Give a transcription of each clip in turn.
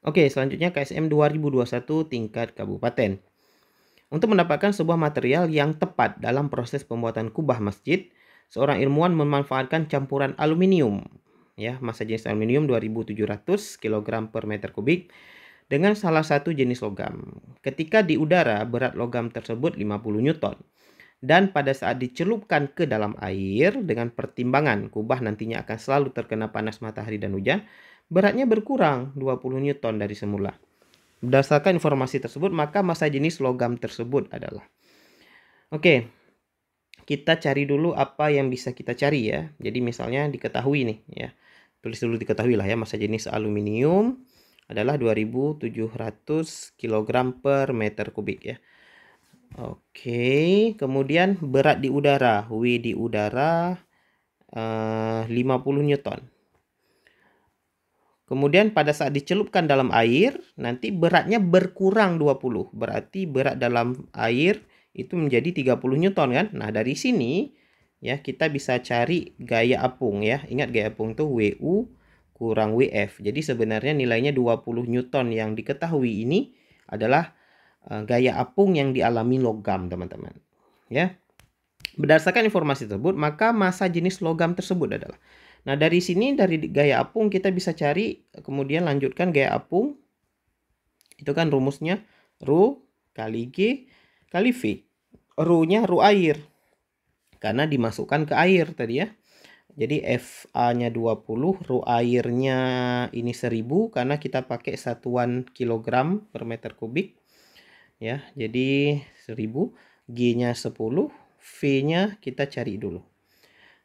Oke, selanjutnya KSM 2021 tingkat kabupaten. Untuk mendapatkan sebuah material yang tepat dalam proses pembuatan kubah masjid, seorang ilmuwan memanfaatkan campuran aluminium, ya, massa jenis aluminium 2700 kg per meter kubik dengan salah satu jenis logam. Ketika di udara, berat logam tersebut 50 Newton. Dan pada saat dicelupkan ke dalam air dengan pertimbangan kubah nantinya akan selalu terkena panas matahari dan hujan, beratnya berkurang 20 Newton dari semula. Berdasarkan informasi tersebut, maka massa jenis logam tersebut adalah. Oke, kita cari dulu apa yang bisa kita cari ya. Jadi misalnya diketahui nih ya. Tulis dulu diketahui lah ya, massa jenis aluminium adalah 2700 kg per meter kubik ya. Oke, kemudian berat di udara, W di udara 50 Newton. Kemudian pada saat dicelupkan dalam air, nanti beratnya berkurang 20. Berarti berat dalam air itu menjadi 30 Newton kan. Nah, dari sini ya kita bisa cari gaya apung ya. Ingat gaya apung itu WU kurang WF. Jadi sebenarnya nilainya 20 Newton yang diketahui ini adalah gaya apung yang dialami logam, teman-teman. Ya. Berdasarkan informasi tersebut, maka massa jenis logam tersebut adalah. Nah, dari sini dari gaya apung kita bisa cari, kemudian lanjutkan gaya apung. Itu kan rumusnya Rho kali G kali V. Rho-nya Rho air. Karena dimasukkan ke air tadi ya. Jadi FA-nya 20, Rho airnya ini 1000 karena kita pakai satuan kilogram per meter kubik. Ya, jadi 1000, G-nya 10, V-nya kita cari dulu.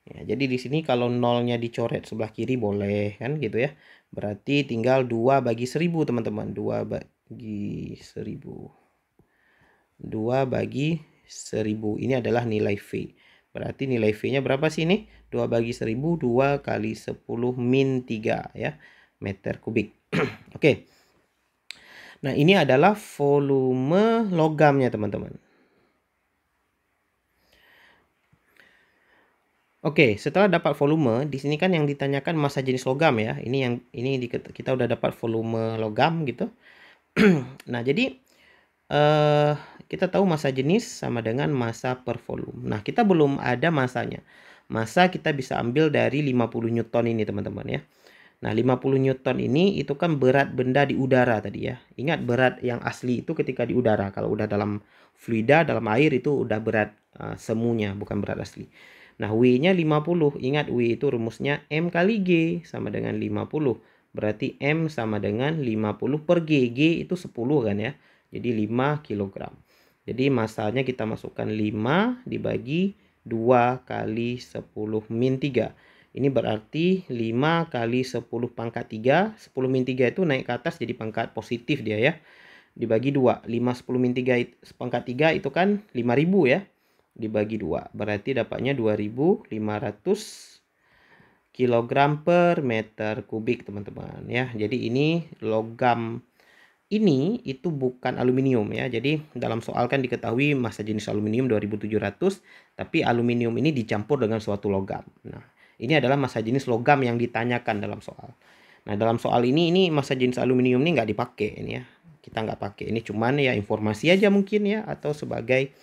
Ya, jadi di sini kalau nolnya dicoret sebelah kiri boleh kan gitu ya. Berarti tinggal 2 bagi 1000 teman-teman. 2 bagi 1000. 2 bagi 1000. Ini adalah nilai V. Berarti nilai V-nya berapa sih ini? 2 bagi 1000, 2 kali 10 min 3 ya. Meter kubik. Oke. Nah, ini adalah volume logamnya teman-teman. Oke, setelah dapat volume, di sini kan yang ditanyakan massa jenis logam ya. Kita udah dapat volume logam gitu. Nah, jadi kita tahu massa jenis sama dengan massa per volume. Nah, kita belum ada massanya. Massa kita bisa ambil dari 50 Newton ini, teman-teman ya. Nah, 50 Newton ini itu kan berat benda di udara tadi ya. Ingat berat yang asli itu ketika di udara. Kalau udah dalam fluida, dalam air itu udah berat semuanya, bukan berat asli. Nah, W-nya 50. Ingat W itu rumusnya M kali G sama dengan 50. Berarti M sama dengan 50 per G. G itu 10 kan ya. Jadi 5 kg. Jadi massanya kita masukkan 5 dibagi 2 kali 10 min 3. Ini berarti 5 kali 10 pangkat 3. 10 min 3 itu naik ke atas jadi pangkat positif dia ya. Dibagi 2. 5 10 min 3 pangkat 3 itu kan 5000 ya. Dibagi 2. Berarti dapatnya 2500 kg per meter kubik teman-teman ya. Jadi ini logam ini itu bukan aluminium ya. Jadi dalam soal kan diketahui massa jenis aluminium 2700, tapi aluminium ini dicampur dengan suatu logam. Nah, ini adalah massa jenis logam yang ditanyakan dalam soal. Nah, dalam soal ini massa jenis aluminium ini nggak dipakai ini ya. Kita nggak pakai. Ini cuman ya informasi aja mungkin ya, atau sebagai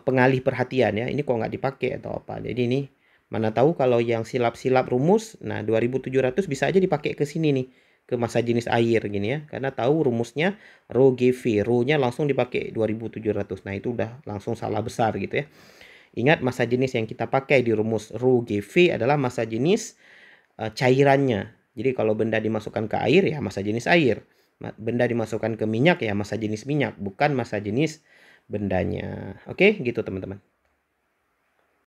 pengalih perhatian ya. Ini kok nggak dipakai atau apa. Jadi ini mana tahu kalau yang silap-silap rumus, nah 2700 bisa aja dipakai ke sini nih, ke massa jenis air gini ya, karena tahu rumusnya Rho GV, Rho-nya langsung dipakai 2700. Nah, itu udah langsung salah besar gitu ya. Ingat massa jenis yang kita pakai di rumus Rho GV adalah massa jenis cairannya. Jadi kalau benda dimasukkan ke air ya massa jenis air. Benda dimasukkan ke minyak ya massa jenis minyak, bukan massa jenis bendanya. Oke, gitu teman-teman.